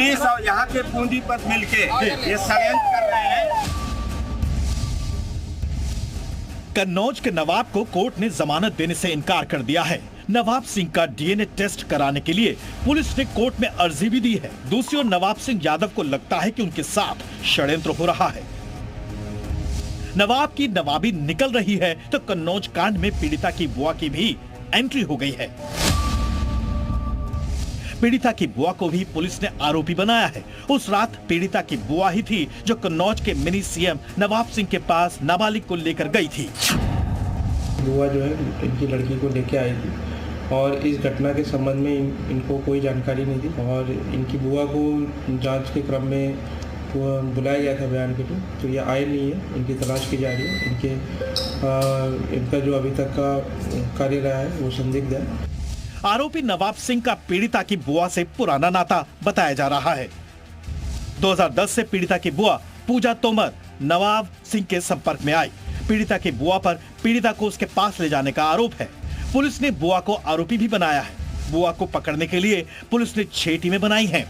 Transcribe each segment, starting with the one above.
Police और यहाँ के पूंजीपति मिलके ये षड्यंत्र कर रहे हैं। कन्नौज के नवाब को कोर्ट ने जमानत देने से इनकार कर दिया है। नवाब सिंह का डीएनए टेस्ट कराने के लिए पुलिस ने कोर्ट में अर्जी भी दी है। दूसरी ओर नवाब सिंह यादव को लगता है कि उनके साथ षड्यंत्र हो रहा है। नवाब की नवाबी निकल रही है तो कन्नौज कांड में पीड़िता की बुआ की भी एंट्री हो गई है। पीड़िता की बुआ को भी पुलिस ने आरोपी बनाया है। उस रात पीड़िता की बुआ ही थी जो कन्नौज के मिनी सीएम नवाब सिंह के पास नाबालिग को लेकर गई थी। बुआ जो है इनकी लड़की को लेके आई थी और इस घटना के संबंध में इनको कोई जानकारी नहीं थी और इनकी बुआ को जांच के क्रम में बुलाया गया था बयान के लिए, तो ये आए नहीं है। इनकी तलाश की जा रही है। इनका जो अभी तक का कार्य रहा है वो संदिग्ध है। आरोपी नवाब सिंह का पीड़िता की बुआ से पुराना नाता बताया जा रहा है। 2010 से पीड़िता की बुआ पूजा तोमर नवाब सिंह के संपर्क में आई। पीड़िता की बुआ पर पीड़िता को उसके पास ले जाने का आरोप है। पुलिस ने बुआ को आरोपी भी बनाया है। बुआ को पकड़ने के लिए पुलिस ने 6 टीमें बनाई हैं।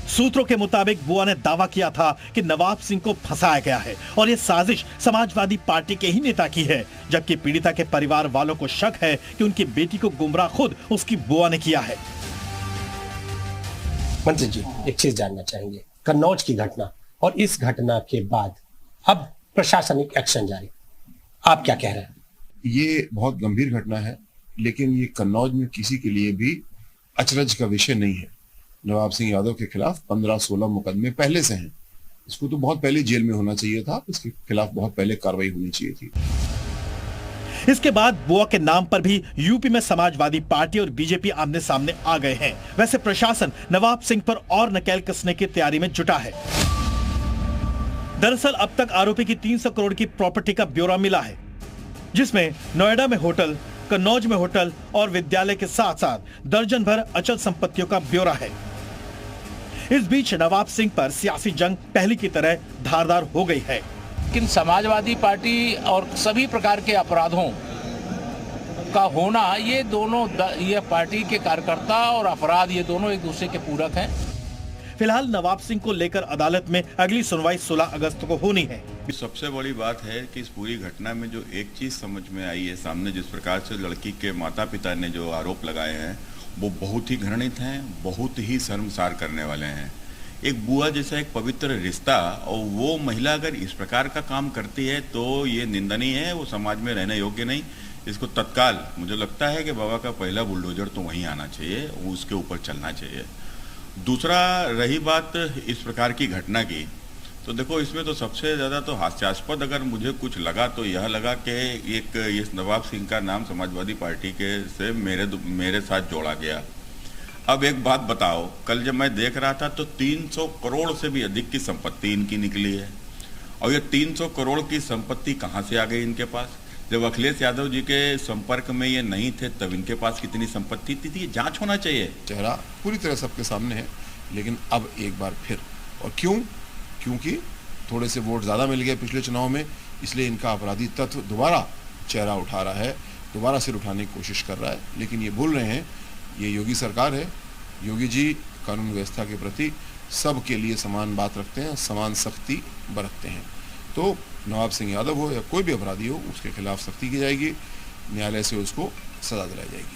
सूत्रों के मुताबिक बुआ ने दावा किया था कि नवाब सिंह को फंसाया गया है और ये साजिश समाजवादी पार्टी के ही नेता की है, जबकि पीड़िता के परिवार वालों को शक है कि उनकी बेटी को गुमराह खुद उसकी बुआ ने किया है। मंत्री जी, एक चीज जानना चाहेंगे, कन्नौज की घटना और इस घटना के बाद अब प्रशासनिक एक्शन जारी, आप क्या कह रहे हैं? ये बहुत गंभीर घटना है, लेकिन ये कन्नौज में किसी के लिए भी अचरज का विषय नहीं है। नवाब सिंह यादव के खिलाफ 15-16 मुकदमे पहले से हैं। इसको तो बहुत पहले जेल में होना चाहिए था। इसके खिलाफ बहुत पहले कार्रवाई होनी चाहिए थी। इसके बाद बुआ के नाम पर भी यूपी में समाजवादी पार्टी और बीजेपी आमने सामने आ गए हैं। वैसे प्रशासन नवाब सिंह पर और नकेल कसने की तैयारी में जुटा है। दरअसल अब तक आरोपी की 300 करोड़ की प्रॉपर्टी का ब्यौरा मिला है, जिसमें नोएडा में होटल, कन्नौज में होटल और विद्यालय के साथ साथ दर्जन भर अचल संपत्तियों का ब्यौरा है। इस बीच नवाब सिंह पर सियासी जंग पहले की तरह धारदार हो गई है। लेकिन समाजवादी पार्टी और सभी प्रकार के अपराधों का होना, ये दोनों, ये पार्टी के कार्यकर्ता और अपराध, ये दोनों एक दूसरे के पूरक हैं। फिलहाल नवाब सिंह को लेकर अदालत में अगली सुनवाई 16 अगस्त को होनी है। सबसे बड़ी बात है कि इस पूरी घटना में जो एक चीज समझ में आई है सामने, जिस प्रकार से लड़की के माता पिता ने जो आरोप लगाए हैं वो बहुत ही घृणित हैं, बहुत ही शर्मसार करने वाले हैं। एक बुआ जैसा एक पवित्र रिश्ता, और वो महिला अगर इस प्रकार का काम करती है तो ये निंदनीय है, वो समाज में रहने योग्य नहीं। इसको तत्काल, मुझे लगता है कि बाबा का पहला बुलडोजर तो वहीं आना चाहिए, उसके ऊपर चलना चाहिए। दूसरा, रही बात इस प्रकार की घटना की, तो देखो इसमें तो सबसे ज़्यादा तो हास्यास्पद अगर मुझे कुछ लगा तो यह लगा कि एक ये नवाब सिंह का नाम समाजवादी पार्टी के से मेरे साथ जोड़ा गया। अब एक बात बताओ, कल जब मैं देख रहा था तो 300 करोड़ से भी अधिक की संपत्ति इनकी निकली है, और ये 300 करोड़ की संपत्ति कहाँ से आ गई इनके पास? जब अखिलेश यादव जी के संपर्क में ये नहीं थे तब इनके पास कितनी संपत्ति थी? जांच होना चाहिए। चेहरा पूरी तरह सबके सामने है, लेकिन अब एक बार फिर, और क्योंकि थोड़े से वोट ज़्यादा मिल गए पिछले चुनाव में, इसलिए इनका अपराधी तत्व दोबारा चेहरा उठा रहा है, दोबारा सिर उठाने की कोशिश कर रहा है। लेकिन ये भूल रहे हैं, ये योगी सरकार है। योगी जी कानून व्यवस्था के प्रति सबके लिए समान बात रखते हैं, समान सख्ती बरतते हैं। तो नवाब सिंह यादव हो या कोई भी अपराधी हो, उसके खिलाफ सख्ती की जाएगी, न्यायालय से उसको सजा दिलाई जाएगी।